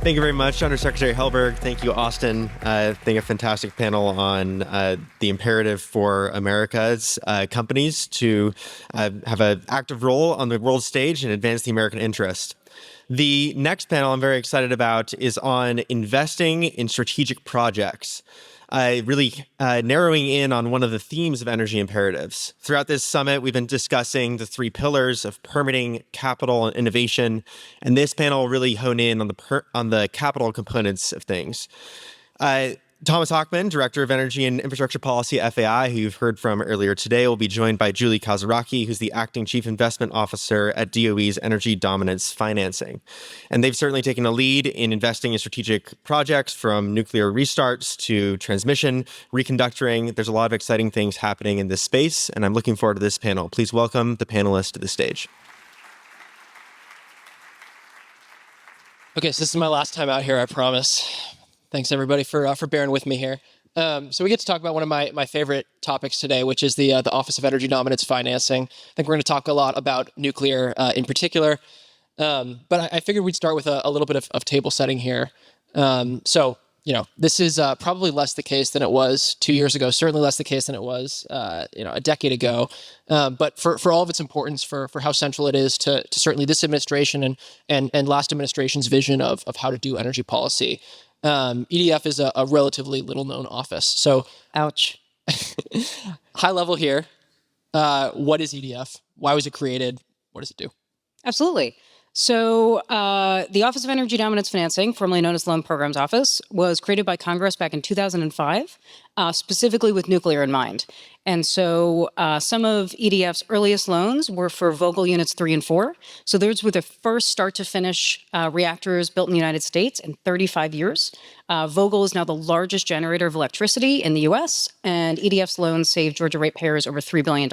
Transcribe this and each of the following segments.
Thank you very much, Undersecretary Hellberg. Thank you, Austin. I think a fantastic panel on the imperative for America's companies to have an active role on the world stage and advance the American interest. The next panel I'm very excited about is on investing in strategic projects. Really narrowing in on one of the themes of energy imperatives. Throughout this summit, we've been discussing the three pillars of permitting, capital, and innovation, and this panel will really hone in on the capital components of things. Thomas Hochman, Director of Energy and Infrastructure Policy at FAI, who you've heard from earlier today, will be joined by Julie Kozeracki, who's the Acting Chief Investment Officer at DOE's Energy Dominance Financing. And they've certainly taken a lead in investing in strategic projects from nuclear restarts to transmission, reconductoring. There's a lot of exciting things happening in this space, and I'm looking forward to this panel. Please welcome the panelists to the stage. Okay, so this is my last time out here, I promise. Thanks everybody for bearing with me here. So we get to talk about one of my favorite topics today, which is the Office of Energy Dominance Financing. I think we're going to talk a lot about nuclear in particular, but I figured we'd start with a little bit of table setting here. So this is probably less the case than it was 2 years ago. Certainly less the case than it was a decade ago. But for all of its importance, for how central it is to certainly this administration and last administration's vision of how to do energy policy. EDF is a relatively little-known office. So, ouch. High level here. What is EDF? Why was it created? What does it do? Absolutely. So the Office of Energy Dominance Financing, formerly known as Loan Programs Office, was created by Congress back in 2005, specifically with nuclear in mind. And so some of EDF's earliest loans were for Vogtle Units 3 and 4. So those were the first start-to-finish reactors built in the United States in 35 years. Vogtle is now the largest generator of electricity in the U.S., and EDF's loans saved Georgia ratepayers over $3 billion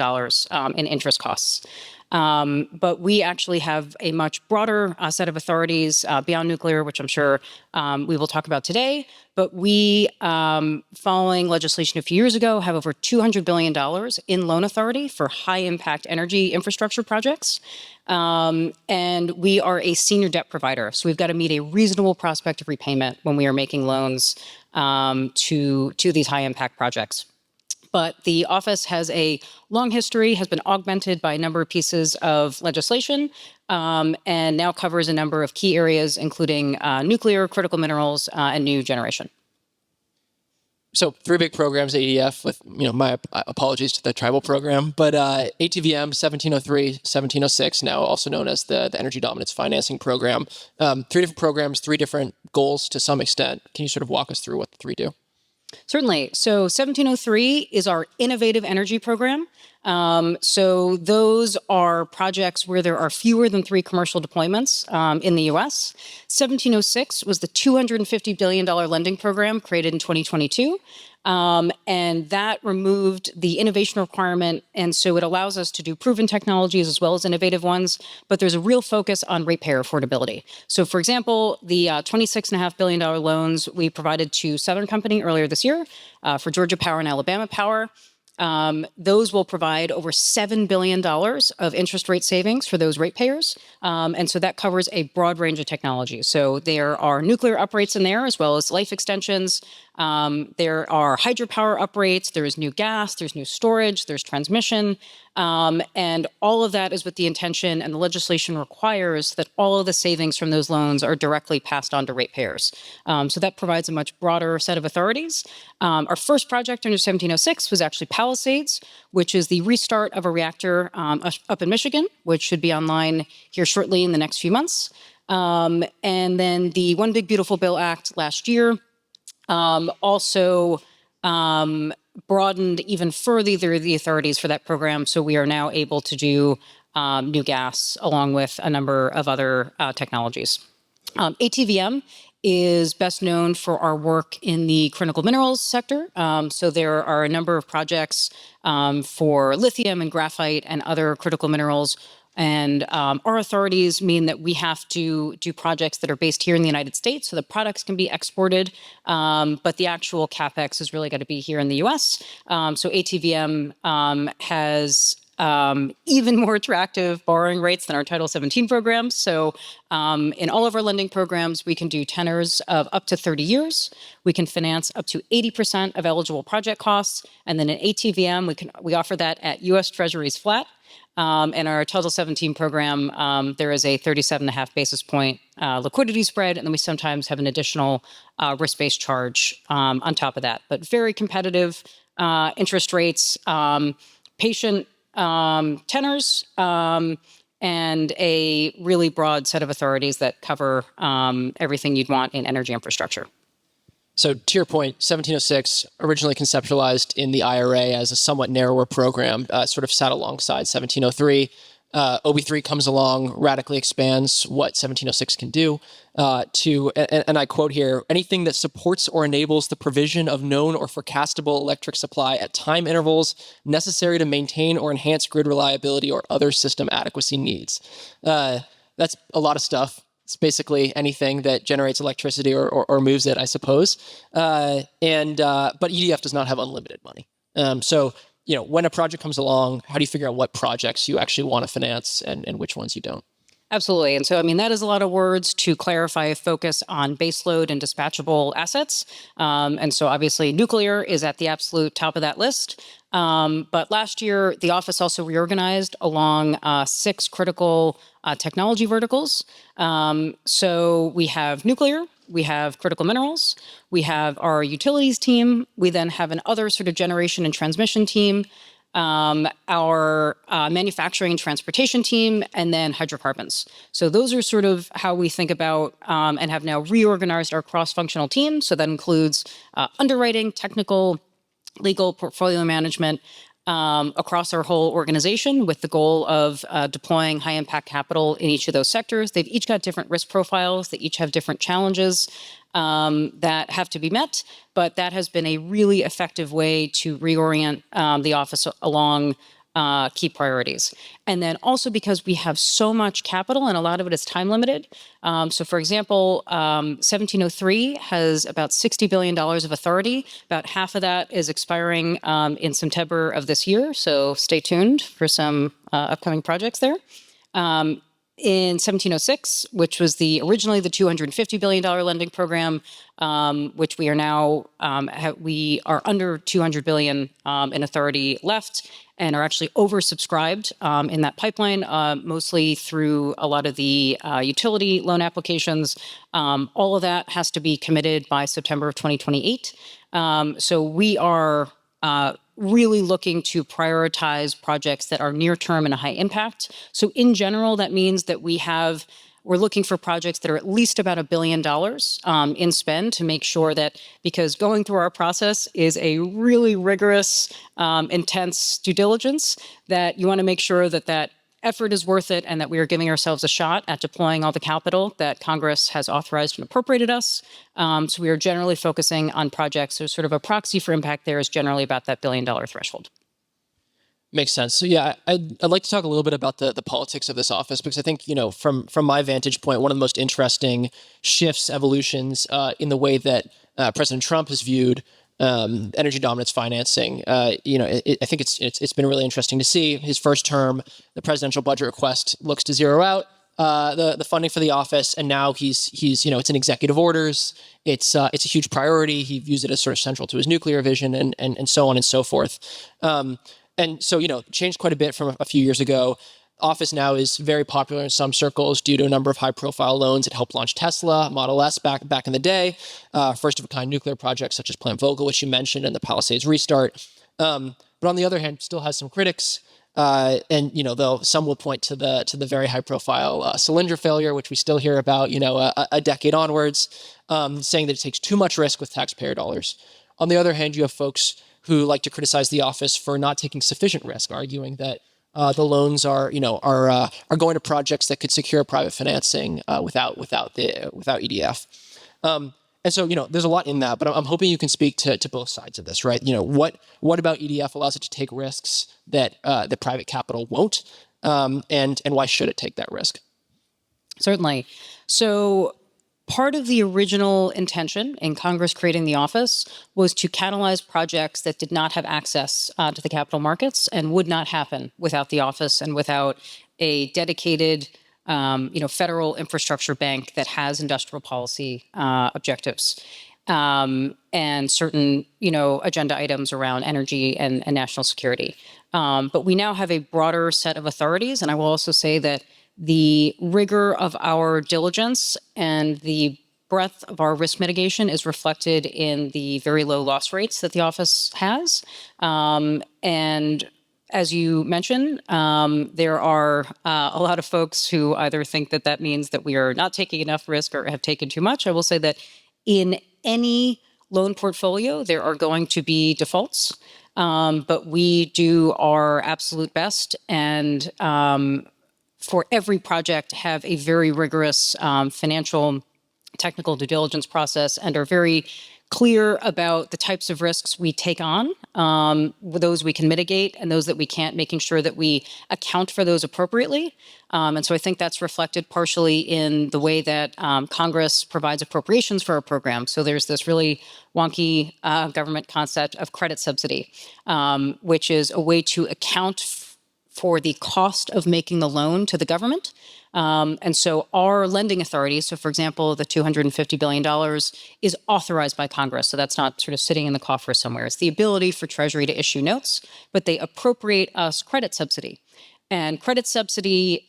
in interest costs. But we actually have a much broader set of authorities beyond nuclear, which I'm sure we will talk about today. But we, following legislation a few years ago, have over $200 billion in loan authority for high-impact energy infrastructure projects. And we are a senior debt provider. So we've got to meet a reasonable prospect of repayment when we are making loans to these high-impact projects. But the office has a long history, has been augmented by a number of pieces of legislation, and now covers a number of key areas, including nuclear, critical minerals, and new generation. So 3 big programs at EDF with, my apologies to the tribal program, but ATVM 1703, 1706, now also known as the Energy Dominance Financing Program. 3 different programs, 3 different goals to some extent. Can you sort of walk us through what the 3 do? Certainly. So 1703 is our innovative energy program. So those are projects where there are fewer than 3 commercial deployments in the U.S. 1706 was the $250 billion lending program created in 2022. And that removed the innovation requirement. And so it allows us to do proven technologies as well as innovative ones. But there's a real focus on ratepayer affordability. So, for example, the $26.5 billion loans we provided to Southern Company earlier this year for Georgia Power and Alabama Power. Those will provide over $7 billion of interest rate savings for those ratepayers. And so that covers a broad range of technologies. So there are nuclear uprates in there, as well as life extensions. There are hydropower uprates. There is new gas. There's new storage. There's transmission. And all of that is with the intention, and the legislation requires that all of the savings from those loans are directly passed on to ratepayers. So that provides a much broader set of authorities. Our first project under 1706 was actually Palisades, which is the restart of a reactor up in Michigan, which should be online here shortly in the next few months. And then the One Big Beautiful Bill Act last year also broadened even further the authorities for that program. So we are now able to do new gas along with a number of other technologies. ATVM is best known for our work in the critical minerals sector. So there are a number of projects for lithium and graphite and other critical minerals. And our authorities mean that we have to do projects that are based here in the United States so the products can be exported, but the actual CapEx is really got to be here in the U.S. So ATVM has even more attractive borrowing rates than our Title 17 programs. So in all of our lending programs, we can do tenors of up to 30 years. We can finance up to 80% of eligible project costs. And then in ATVM, we offer that at U.S. Treasuries flat. In our Title 17 program, there is a 37.5 basis point liquidity spread, and then we sometimes have an additional risk-based charge on top of that. But very competitive interest rates, patient tenors, and a really broad set of authorities that cover everything you'd want in energy infrastructure. So to your point, 1706, originally conceptualized in the IRA as a somewhat narrower program, sort of sat alongside 1703. OB3 comes along, radically expands what 1706 can do and I quote here, anything that supports or enables the provision of known or forecastable electric supply at time intervals necessary to maintain or enhance grid reliability or other system adequacy needs. That's a lot of stuff. It's basically anything that generates electricity or moves it, I suppose. But EDF does not have unlimited money. So, when a project comes along, how do you figure out what projects you actually want to finance and which ones you don't? Absolutely. And so, that is a lot of words to clarify a focus on baseload and dispatchable assets. And so obviously nuclear is at the absolute top of that list. But last year, the office also reorganized along 6 critical technology verticals. So we have nuclear, we have critical minerals, we have our utilities team, we then have an other sort of generation and transmission team, our manufacturing and transportation team, and then hydrocarbons. So those are sort of how we think about and have now reorganized our cross-functional team. So that includes underwriting, technical, legal, portfolio management across our whole organization with the goal of deploying high-impact capital in each of those sectors. They've each got different risk profiles. They each have different challenges that have to be met, but that has been a really effective way to reorient the office along key priorities. And then also because we have so much capital and a lot of it is time limited. So for example, 1703 has about $60 billion of authority. About half of that is expiring in September of this year. So stay tuned for some upcoming projects there. In 1706, which was originally the $250 billion lending program, which we are now, we are under $200 billion in authority left and are actually oversubscribed in that pipeline, mostly through a lot of the utility loan applications. All of that has to be committed by September of 2028. So we are really looking to prioritize projects that are near term and high impact. So in general, that means that we're looking for projects that are at least about $1 billion in spend to make sure that, because going through our process is a really rigorous, intense due diligence, that you want to make sure that that effort is worth it and that we are giving ourselves a shot at deploying all the capital that Congress has authorized and appropriated us. So we are generally focusing on projects. So sort of a proxy for impact there is generally about that $1 billion threshold. Makes sense. So yeah, I'd like to talk a little bit about the politics of this office, because I think, from my vantage point, one of the most interesting shifts, evolutions in the way that President Trump has viewed energy dominance financing. I think it's been really interesting to see. His first term, the presidential budget request looks to zero out the funding for the office, and now he's it's in executive orders. It's a huge priority. He views it as sort of central to his nuclear vision, and so on and so forth. And so, changed quite a bit from a few years ago. Office now is very popular in some circles due to a number of high-profile loans. It helped launch Tesla, Model S back in the day, first-of-a-kind nuclear projects such as Plant Vogtle, which you mentioned, and the Palisades restart. But on the other hand, still has some critics, and though some will point to the very high-profile cylinder failure, which we still hear about, a decade onwards, saying that it takes too much risk with taxpayer dollars. On the other hand, you have folks who like to criticize the office for not taking sufficient risk, arguing that the loans are going to projects that could secure private financing without EDF. And so, there's a lot in that, but I'm hoping you can speak to both sides of this, right? What about EDF allows it to take risks that the private capital won't, and why should it take that risk? Certainly. So Part of the original intention in Congress creating the office was to catalyze projects that did not have access to the capital markets and would not happen without the office and without a dedicated, federal infrastructure bank that has industrial policy objectives and certain, agenda items around energy and national security. But we now have a broader set of authorities, and I will also say that the rigor of our diligence and the breadth of our risk mitigation is reflected in the very low loss rates that the office has. And as you mentioned, there are a lot of folks who either think that that means that we are not taking enough risk or have taken too much. I will say that in any loan portfolio, there are going to be defaults, but we do our absolute best and for every project have a very rigorous financial technical due diligence process and are very clear about the types of risks we take on, those we can mitigate and those that we can't, making sure that we account for those appropriately. And so I think that's reflected partially in the way that Congress provides appropriations for our program. So there's this really wonky government concept of credit subsidy, which is a way to account for the cost of making the loan to the government. And so our lending authority, so for example, the $250 billion is authorized by Congress. So that's not sort of sitting in the coffer somewhere. It's the ability for Treasury to issue notes, but they appropriate us credit subsidy. And credit subsidy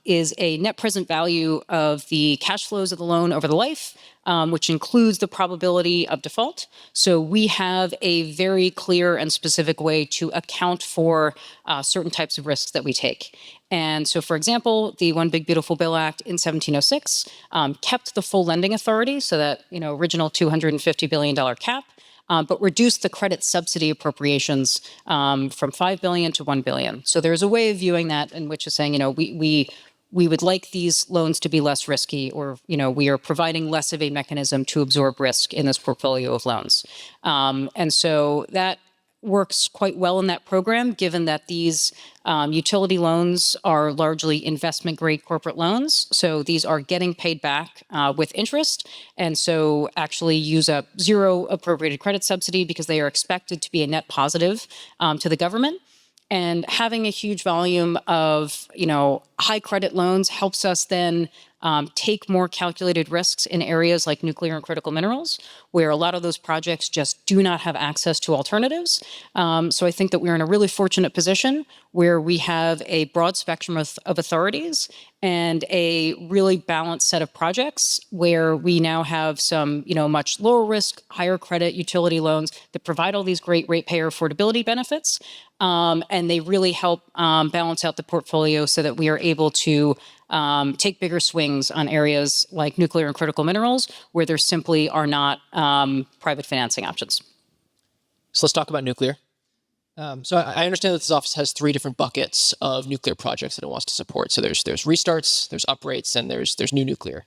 is a net present value of the cash flows of the loan over the life, which includes the probability of default. So we have a very clear and specific way to account for certain types of risks that we take. And so, for example, the One Big Beautiful Bill Act in 1706 kept the full lending authority, so that original $250 billion cap, but reduced the credit subsidy appropriations from $5 billion to $1 billion. So there's a way of viewing that in which is saying, we would like these loans to be less risky, or we are providing less of a mechanism to absorb risk in this portfolio of loans. And so that works quite well in that program, given that these utility loans are largely investment-grade corporate loans. So these are getting paid back with interest, and so actually use up zero appropriated credit subsidy because they are expected to be a net positive to the government. And having a huge volume of, high credit loans helps us then take more calculated risks in areas like nuclear and critical minerals, where a lot of those projects just do not have access to alternatives. So I think that we're in a really fortunate position where we have a broad spectrum of authorities and a really balanced set of projects where we now have some, much lower risk, higher credit utility loans that provide all these great ratepayer affordability benefits. And they really help balance out the portfolio so that we are able to take bigger swings on areas like nuclear and critical minerals where there simply are not private financing options. So let's talk about nuclear. So I understand that this office has three different buckets of nuclear projects that it wants to support. So there's restarts, there's uprates, and there's new nuclear.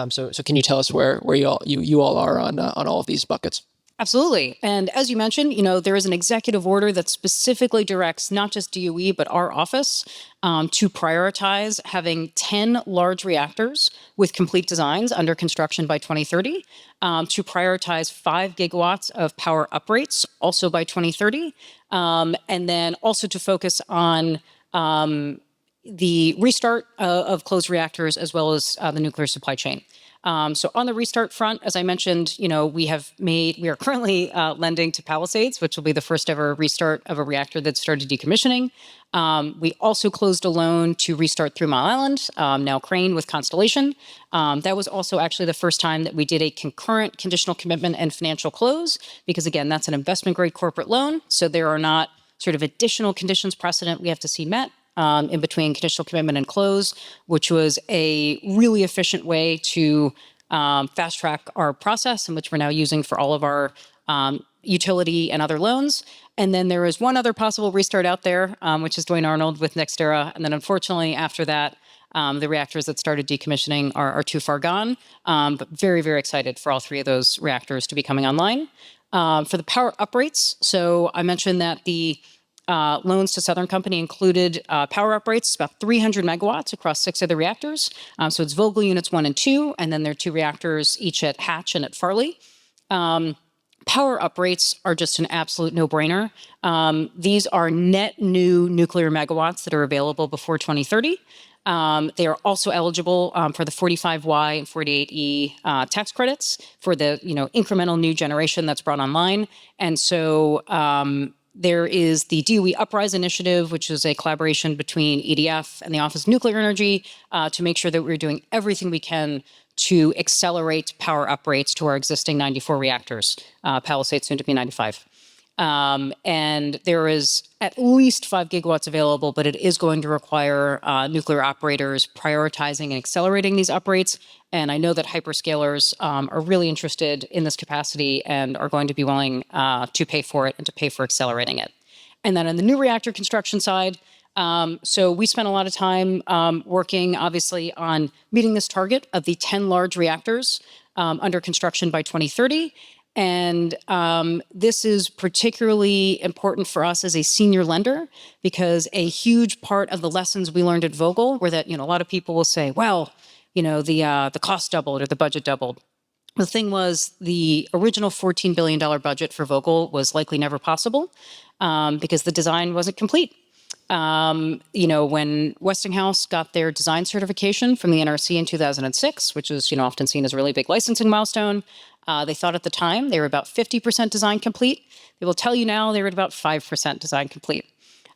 So can you tell us where you all are on all of these buckets? Absolutely. And as you mentioned, there is an executive order that specifically directs not just DOE, but our office to prioritize having 10 large reactors with complete designs under construction by 2030, to prioritize 5 gigawatts of power uprates also by 2030, and then also to focus on the restart of closed reactors as well as the nuclear supply chain. So on the restart front, as I mentioned, we are currently lending to Palisades, which will be the first ever restart of a reactor that started decommissioning. We also closed a loan to restart 3 Mile Island, now Crane with Constellation. That was also actually the first time that we did a concurrent conditional commitment and financial close, because again, that's an investment grade corporate loan. So there are not sort of additional conditions precedent we have to see met in between conditional commitment and close, which was a really efficient way to fast track our process, and which we're now using for all of our utility and other loans. And then there is one other possible restart out there, which is Duane Arnold with NextEra. And then unfortunately, after that, the reactors that started decommissioning are too far gone, but very, very excited for all 3 of those reactors to be coming online. For the power uprates, so I mentioned that the loans to Southern Company included power uprates, about 300 megawatts across 6 of the reactors. So it's Vogtle units 1 and 2, and then there are 2 reactors, each at Hatch and at Farley. Power uprates are just an absolute no-brainer. These are net new nuclear megawatts that are available before 2030. They are also eligible for the 45Y and 48E tax credits for the incremental new generation that's brought online. And so there is the DOE Uprise Initiative, which is a collaboration between EDF and the Office of Nuclear Energy to make sure that we're doing everything we can to accelerate power uprates to our existing 94 reactors, Palisades soon to be 95. And there is at least 5 gigawatts available, but it is going to require nuclear operators prioritizing and accelerating these uprates. And I know that hyperscalers are really interested in this capacity and are going to be willing to pay for it and to pay for accelerating it. And then on the new reactor construction side, so we spent a lot of time working, obviously, on meeting this target of the 10 large reactors under construction by 2030. And this is particularly important for us as a senior lender because a huge part of the lessons we learned at Vogtle were that, a lot of people will say, well, the cost doubled or the budget doubled. The thing was, the original $14 billion budget for Vogtle was likely never possible because the design wasn't complete. When Westinghouse got their design certification from the NRC in 2006, which is, often seen as a really big licensing milestone, they thought at the time they were about 50% design complete. They will tell you now they're at about 5% design complete.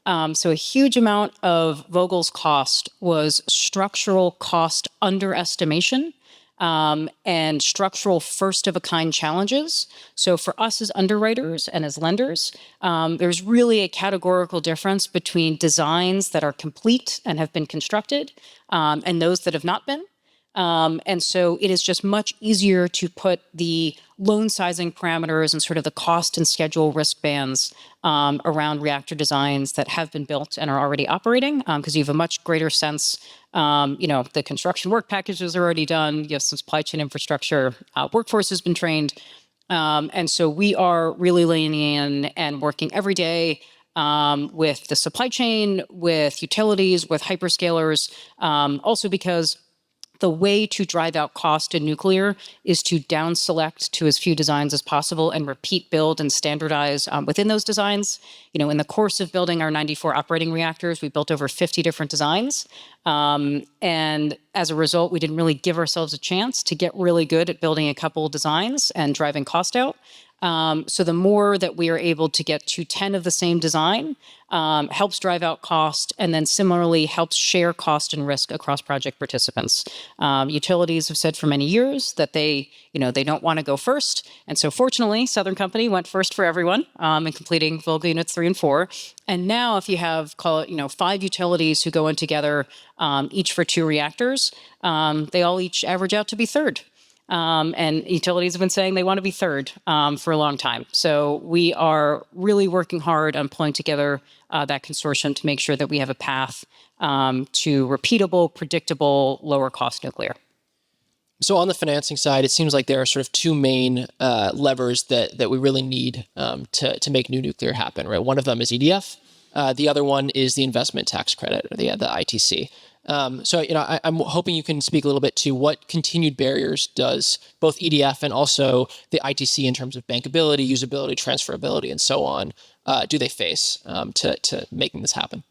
So a huge amount of Vogel's cost was structural cost underestimation and structural first-of-a-kind challenges. So for us as underwriters and as lenders, there's really a categorical difference between designs that are complete and have been constructed and those that have not been. And so it is just much easier to put the loan sizing parameters and sort of the cost and schedule risk bands around reactor designs that have been built and are already operating because you have a much greater sense. The construction work packages are already done. You have some supply chain infrastructure. Workforce has been trained. And so we are really leaning in and working every day with the supply chain, with utilities, with hyperscalers, also because the way to drive out cost in nuclear is to down select to as few designs as possible and repeat build and standardize within those designs. In the course of building our 94 operating reactors, we built over 50 different designs. And as a result, we didn't really give ourselves a chance to get really good at building a couple of designs and driving cost out. So the more that we are able to get to 10 of the same design helps drive out cost and then similarly helps share cost and risk across project participants. Utilities have said for many years that they don't want to go first. And so fortunately, Southern Company went first for everyone in completing Vogtle units 3 and 4. And now if you have, 5 utilities who go in together, each for 2 reactors, they all each average out to be third. And utilities have been saying they want to be third for a long time. So we are really working hard on pulling together that consortium to make sure that we have a path to repeatable, predictable, lower cost nuclear. So on the financing side, it seems like there are sort of 2 main levers that we really need to make new nuclear happen, right? One of them is EDF. The other one is the investment tax credit, or the ITC. So, I'm hoping you can speak a little bit to what continued barriers does both EDF and also the ITC in terms of bankability, usability, transferability, and so on, do they face to making this happen?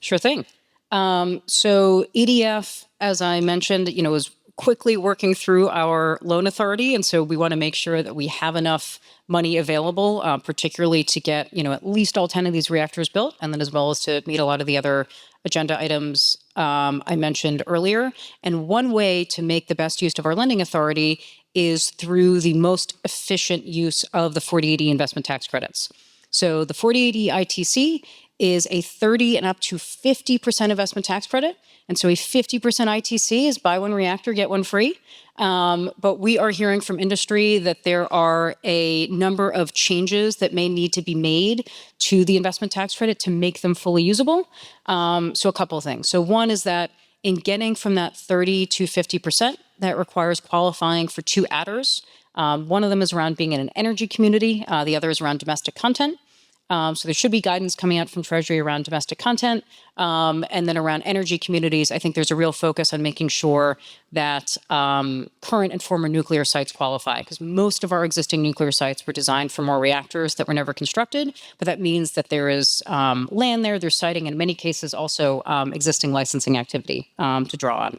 Sure thing. So EDF, as I mentioned, is quickly working through our loan authority. And so we want to make sure that we have enough money available, particularly to get, at least all 10 of these reactors built, and then as well as to meet a lot of the other agenda items I mentioned earlier. And one way to make the best use of our lending authority is through the most efficient use of the 4080 investment tax credits. So the 4080 ITC is a 30 and up to 50% investment tax credit. And so a 50% ITC is buy one reactor, get one free. But we are hearing from industry that there are a number of changes that may need to be made to the investment tax credit to make them fully usable. So a couple of things. So one is that in getting from that 30 to 50%, that requires qualifying for 2 adders. One of them is around being in an energy community. The other is around domestic content. So there should be guidance coming out from Treasury around domestic content. And then around energy communities, I think there's a real focus on making sure that current and former nuclear sites qualify, because most of our existing nuclear sites were designed for more reactors that were never constructed. But that means that there is land there, there's siting, in many cases also existing licensing activity to draw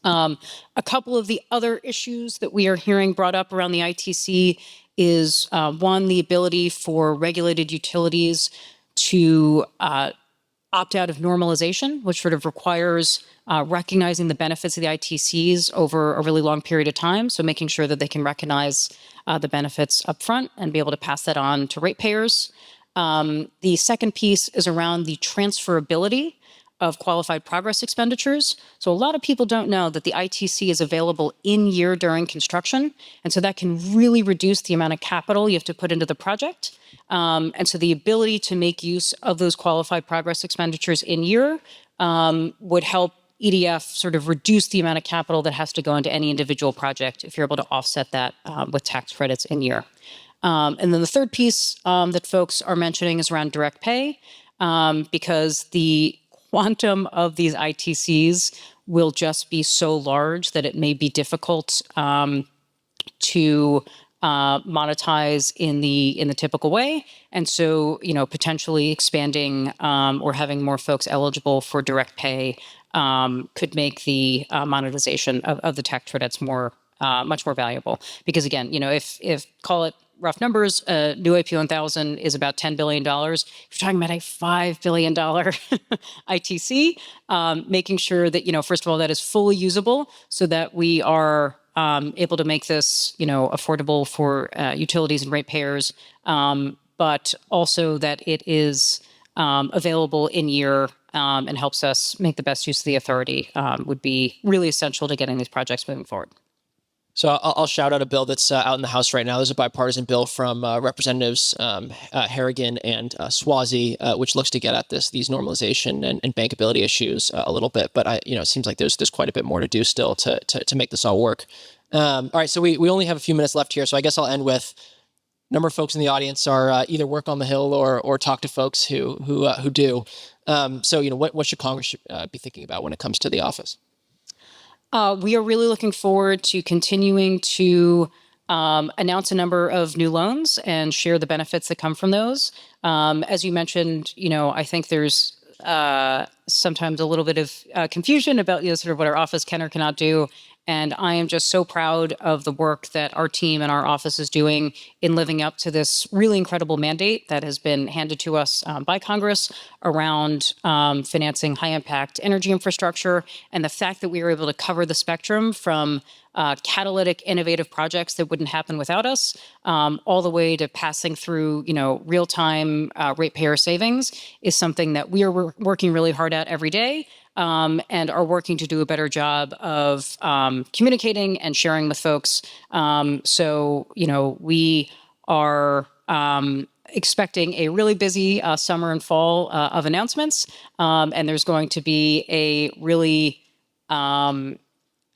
on. A couple of the other issues that we are hearing brought up around the ITC is one, the ability for regulated utilities to opt out of normalization, which sort of requires recognizing the benefits of the ITCs over a really long period of time. So making sure that they can recognize the benefits upfront and be able to pass that on to ratepayers. The second piece is around the transferability of qualified progress expenditures. So a lot of people don't know that the ITC is available in year during construction. And so that can really reduce the amount of capital you have to put into the project. And so the ability to make use of those qualified progress expenditures in year would help EDF sort of reduce the amount of capital that has to go into any individual project if you're able to offset that with tax credits in year. And then the third piece that folks are mentioning is around direct pay, because the quantum of these ITCs will just be so large that it may be difficult to monetize in the typical way. And so, potentially expanding or having more folks eligible for direct pay could make the monetization of the tax credits much more valuable. Because again, if call it rough numbers, new AP 1000 is about $10 billion. You're talking about a $5 billion ITC, making sure that, first of all, that is fully usable so that we are able to make this, affordable for utilities and ratepayers, but also that it is available in year and helps us make the best use of the authority would be really essential to getting these projects moving forward. So I'll shout out a bill that's out in the House right now. There's a bipartisan bill from Representatives Harrigan and Swazi, which looks to get at these normalization and bankability issues a little bit. But it seems like there's quite a bit more to do still to make this all work. All right, so we only have a few minutes left here. So I guess I'll end with a number of folks in the audience are either work on the Hill or talk to folks who do. So what should Congress be thinking about when it comes to the office? We are really looking forward to continuing to announce a number of new loans and share the benefits that come from those. As you mentioned, I think there's sometimes a little bit of confusion about sort of what our office can or cannot do. And I am just so proud of the work that our team and our office is doing in living up to this really incredible mandate that has been handed to us by Congress around financing high-impact energy infrastructure, and the fact that we were able to cover the spectrum from catalytic, innovative projects that wouldn't happen without us, all the way to passing through, real-time ratepayer savings is something that we are working really hard at every day. And are working to do a better job of communicating and sharing with folks. So, we are expecting a really busy summer and fall of announcements. And there's going to be a really, I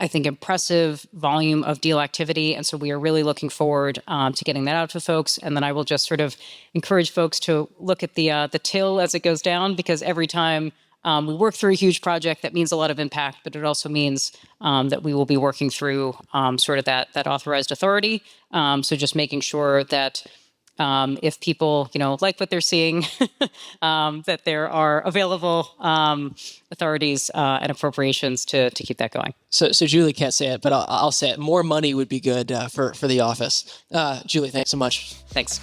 think, impressive volume of deal activity. And so we are really looking forward to getting that out to folks. And then I will just sort of encourage folks to look at the till as it goes down, because every time we work through a huge project, that means a lot of impact, but it also means that we will be working through sort of that authorized authority. So just making sure that if people, like what they're seeing, that there are available authorities and appropriations to keep that going. So Julie can't say it, but I'll say it. More money would be good for the office. Julie, thanks so much. Thanks.